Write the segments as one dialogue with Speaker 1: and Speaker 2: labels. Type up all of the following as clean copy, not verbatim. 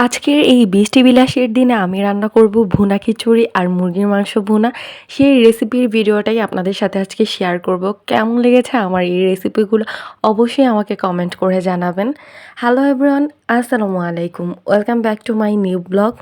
Speaker 1: আজকের এই বৃষ্টি বিলাসের দিনে আমি রান্না করব ভুনা খিচুড়ি আর মুরগির মাংস ভুনা। সেই রেসিপির ভিডিওটাই আপনাদের সাথে আজকে শেয়ার করব। কেমন লেগেছে আমার এই রেসিপিগুলো অবশ্যই আমাকে কমেন্ট করে জানাবেন। হ্যালো এভরিওয়ান, আসসালামু আলাইকুম। Welcome back to my new blog.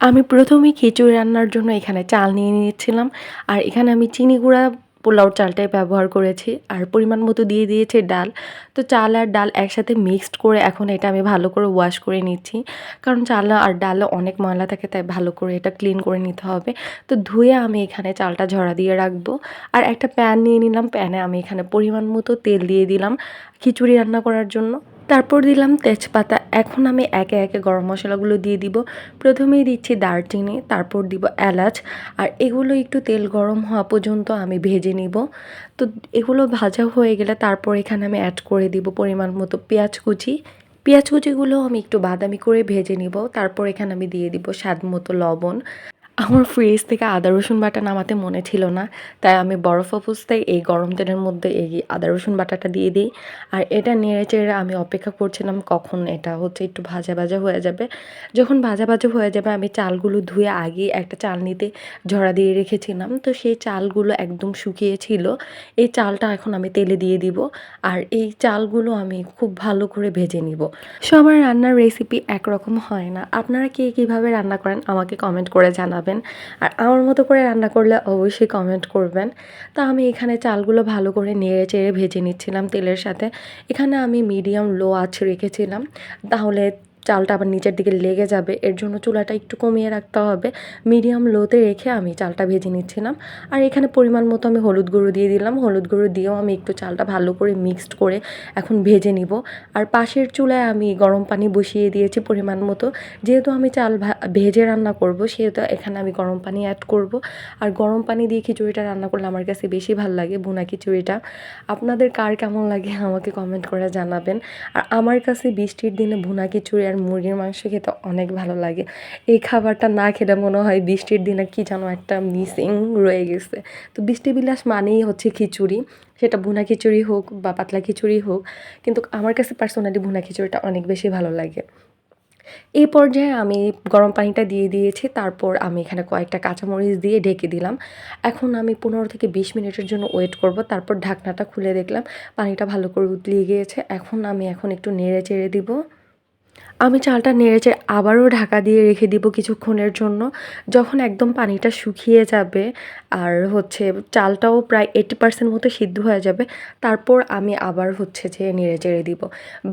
Speaker 1: আমি প্রথমেই খিচুড়ি রান্নার জন্য এখানে চাল নিয়ে নিয়েছিলাম। আর এখানে আমি চিনি গুঁড়া পোলাওর চালটাই ব্যবহার করেছি। আর পরিমাণ মতো দিয়ে দিয়েছি ডাল। তো চাল আর ডাল একসাথে মিক্সড করে এখন এটা আমি ভালো করে ওয়াশ করে নিচ্ছি। কারণ চাল আর ডালে অনেক ময়লা থাকে, তাই ভালো করে এটা ক্লিন করে নিতে হবে। তো ধুয়ে আমি এখানে চালটা ঝরা দিয়ে রাখবো। আর একটা প্যান নিয়ে নিলাম। প্যানে আমি এখানে পরিমাণ মতো তেল দিয়ে দিলাম খিচুড়ি রান্না করার জন্য। তারপর দিলাম তেজপাতা। এখন আমি একে একে গরম মশলাগুলো দিয়ে দিব। প্রথমেই দিচ্ছি দারচিনি, তারপর দিব এলাচ। আর এগুলো একটু তেল গরম হওয়া পর্যন্ত আমি ভেজে নিব। তো এগুলো ভাজা হয়ে গেলে তারপর এখানে আমি অ্যাড করে দিব পরিমাণ মতো পেঁয়াজ কুচি। পেঁয়াজ কুচিগুলো আমি একটু বাদামি করে ভেজে নিব। তারপর এখানে আমি দিয়ে দিব স্বাদ মতো লবণ। আমার ফ্রিজ থেকে আদা রসুন বাটা নামাতে মনে ছিল না, তাই আমি বরফ অবস্থায় এই গরম তেলের মধ্যে এই আদা রসুন বাটাটা দিয়ে দিই। আর এটা নেড়ে চেড়ে আমি অপেক্ষা করছিলাম কখন এটা একটু ভাজা ভাজা হয়ে যাবে। যখন ভাজা ভাজা হয়ে যাবে আমি চালগুলো ধুয়ে আগে একটা চালনিতে ঝরা দিয়ে রেখেছিলাম। তো সেই চালগুলো একদম শুকিয়ে ছিল। এই চালটা এখন আমি তেলে দিয়ে দিব। আর এই চালগুলো আমি খুব ভালো করে ভেজে নিব। সবার রান্নার রেসিপি একরকম হয় না। আপনারা কে কীভাবে রান্না করেন আমাকে কমেন্ট করে জানাবেন। আর আমার মতো করে রান্না করলে অবশ্যই কমেন্ট করবেন। তো আমি এখানে চালগুলো ভালো করে নেড়ে চেড়ে ভেজে নিচ্ছিলাম তেলের সাথে। এখানে আমি মিডিয়াম লো আঁচ রেখেছিলাম, তাহলে চালটা আবার নিচের দিকে লেগে যাবে। এর জন্য চুলাটা একটু কমিয়ে রাখতে হবে। মিডিয়াম লোতে রেখে আমি চালটা ভেজে নিচ্ছিলাম। আর এখানে পরিমাণ মতো আমি হলুদ গুঁড়ো দিয়ে দিলাম। হলুদ গুঁড়ো দিয়েও আমি একটু চালটা ভালো করে মিক্সড করে এখন ভেজে নিব। আর পাশের চুলায় আমি গরম পানি বসিয়ে দিয়েছি পরিমাণ মতো। যেহেতু আমি চাল ভেজে রান্না করব, সেহেতু এখানে আমি গরম পানি অ্যাড করব। আর গরম পানি দিয়ে খিচুড়িটা রান্না করলে আমার কাছে বেশি ভালো লাগে, ভুনা খিচুড়িটা। আপনাদের কার কেমন লাগে আমাকে কমেন্ট করে জানাবেন। আর আমার কাছে বৃষ্টির দিনে ভুনা খিচুড়ি আর মুরগির মাংস খেতে অনেক ভালো লাগে। এই খাবারটা না খেলে মনে হয় বৃষ্টির দিনে কী যেন একটা মিসিং রয়ে গেছে। তো বৃষ্টি বিলাস মানেই হচ্ছে খিচুড়ি, সেটা ভুনা খিচুড়ি হোক বা পাতলা খিচুড়ি হোক। কিন্তু আমার কাছে পার্সোনালি ভুনা খিচুড়িটা অনেক বেশি ভালো লাগে। এই পর্যায়ে আমি গরম পানিটা দিয়ে দিয়েছি। তারপর আমি এখানে কয়েকটা কাঁচামরিচ দিয়ে ঢেকে দিলাম। এখন আমি 15 থেকে 20 মিনিটের জন্য ওয়েট করব। তারপর ঢাকনাটা খুলে দেখলাম পানিটা ভালো করে উতলিয়ে গিয়েছে। এখন একটু নেড়ে চেড়ে দিব। আমি চালটা নেড়েচেড়ে আবারও ঢাকা দিয়ে রেখে দিব কিছুক্ষণের জন্য। যখন একদম পানিটা শুকিয়ে যাবে আর চালটাও প্রায় 80% মতো সিদ্ধ হয়ে যাবে, তারপর আমি আবার যে নেড়েচেড়ে দিব।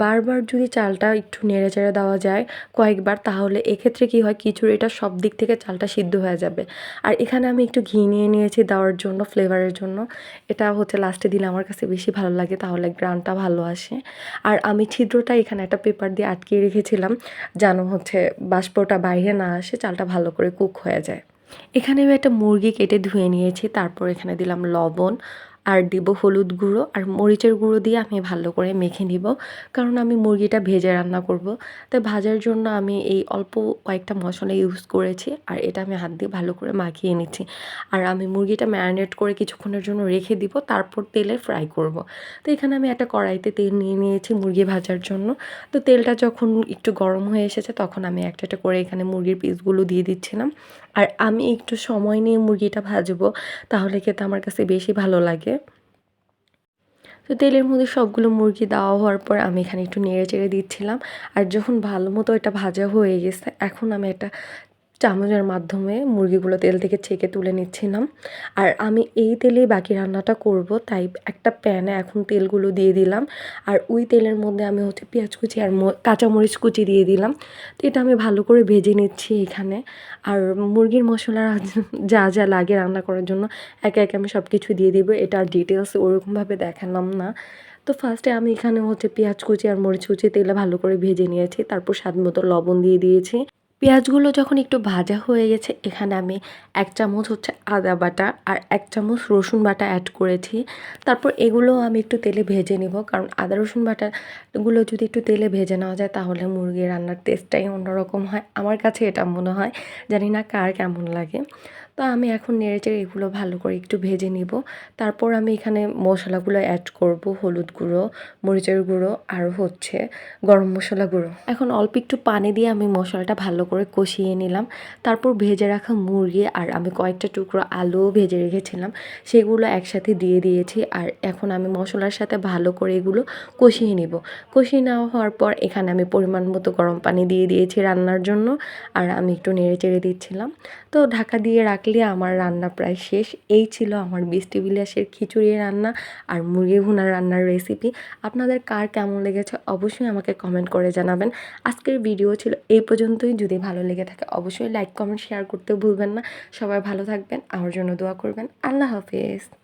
Speaker 1: বারবার যদি চালটা একটু নেড়েচেড়ে দেওয়া যায় কয়েকবার, তাহলে এক্ষেত্রে কী হয়, খিচুড়িটা সব দিক থেকে চালটা সিদ্ধ হয়ে যাবে। আর এখানে আমি একটু ঘি নিয়ে নিয়েছি দেওয়ার জন্য, ফ্লেভারের জন্য। এটা লাস্টে দিলে আমার কাছে বেশি ভালো লাগে, তাহলে গ্রানটা ভালো আসে। আর আমি ছিদ্রটা এখানে একটা পেপার দিয়ে আটকিয়ে রেখেছিলাম, যেন বাষ্পটা বাইরে না আসে, চালটা ভালো করে কুক হয়ে যায়। এখানে আমি একটা মুরগি কেটে ধুয়ে নিয়েছি। তারপর এখানে দিলাম লবণ আর দিব হলুদ গুঁড়ো আর মরিচের গুঁড়ো দিয়ে আমি ভালো করে মেখে নিব। কারণ আমি মুরগিটা ভেজে রান্না করব, তাই ভাজার জন্য আমি এই অল্প কয়েকটা মশলা ইউজ করেছি। আর এটা আমি হাত দিয়ে ভালো করে মাখিয়ে নিচ্ছি। আর আমি মুরগিটা ম্যারিনেট করে কিছুক্ষণের জন্য রেখে দিব, তারপর তেলে ফ্রাই করব। তো এখানে আমি একটা কড়াইতে তেল নিয়ে নিয়েছি মুরগি ভাজার জন্য। তো তেলটা যখন একটু গরম হয়ে এসেছে, তখন আমি একটা একটা করে এখানে মুরগির পিসগুলো দিয়ে দিচ্ছিলাম। আর আমি একটু সময় নিয়ে মুরগিটা ভাজবো, তাহলে খেতে আমার কাছে বেশি ভালো লাগে। তো তেলের মধ্যে সবগুলো মুরগি দেওয়া হওয়ার পর আমি এখানে একটু নেড়ে চেড়ে দিচ্ছিলাম। আর যখন ভালো মতো এটা ভাজা হয়ে গেছে, এখন আমি একটা চামচের মাধ্যমে মুরগিগুলো তেল থেকে ছেঁকে তুলে নিচ্ছিলাম। আর আমি এই তেলেই বাকি রান্নাটা করব, তাই একটা প্যানে এখন তেলগুলো দিয়ে দিলাম। আর ওই তেলের মধ্যে আমি পেঁয়াজ কুচি আর কাঁচামরিচ কুচি দিয়ে দিলাম। তো এটা আমি ভালো করে ভেজে নিচ্ছি এখানে। আর মুরগির মশলা যা যা লাগে রান্না করার জন্য একে একে আমি সব কিছু দিয়ে দিব। এটা আর ডিটেলস ওরকমভাবে দেখালাম না। তো ফার্স্টে আমি এখানে পেঁয়াজ কুচি আর মরিচ কুচি তেলে ভালো করে ভেজে নিয়েছি। তারপর স্বাদ মতো লবণ দিয়ে দিয়েছি। পেঁয়াজগুলো যখন একটু ভাজা হয়ে গেছে, এখানে আমি 1 চামচ আদা বাটা আর 1 চামচ রসুন বাটা অ্যাড করেছি। তারপর এগুলো আমি একটু তেলে ভেজে নিব, কারণ আদা রসুন বাটাগুলো যদি একটু তেলে ভেজে নেওয়া যায়, তাহলে মুরগির রান্নার টেস্টটাই অন্যরকম হয়। আমার কাছে এটা মনে হয়, জানি না কার কেমন লাগে। তো আমি এখন নেড়েচেড়ে এগুলো ভালো করে একটু ভেজে নিব। তারপর আমি এখানে মশলাগুলো অ্যাড করব, হলুদ গুঁড়ো, মরিচের গুঁড়ো আর হচ্ছে গরম মশলা গুঁড়ো। এখন অল্প একটু পানি দিয়ে আমি মশলাটা ভালো করে কষিয়ে নিলাম। তারপর ভেজে রাখা মুরগি আর আমি কয়েকটা টুকরো আলুও ভেজে রেখেছিলাম, সেগুলো একসাথে দিয়ে দিয়েছি। আর এখন আমি মশলার সাথে ভালো করে এগুলো কষিয়ে নিব। কষিয়ে নেওয়া হওয়ার পর এখানে আমি পরিমাণ মতো গরম পানি দিয়ে দিয়েছি রান্নার জন্য, আর আমি একটু নেড়ে চেড়ে দিচ্ছিলাম। তো ঢাকা দিয়ে রাখলে আমার রান্না প্রায় শেষ। এই ছিল আমার বৃষ্টি বিলাসের খিচুড়ি রান্না আর মুরগি ভুনা রান্নার রেসিপি। আপনাদের কার কেমন লেগেছে অবশ্যই আমাকে কমেন্ট করে জানাবেন। আজকের ভিডিও ছিল এই পর্যন্তই। যদি ভালো লেগে থাকে অবশ্যই লাইক, কমেন্ট, শেয়ার করতে ভুলবেন না। সবাই ভালো থাকবেন, আমার জন্য দোয়া করবেন। আল্লাহ হাফেজ।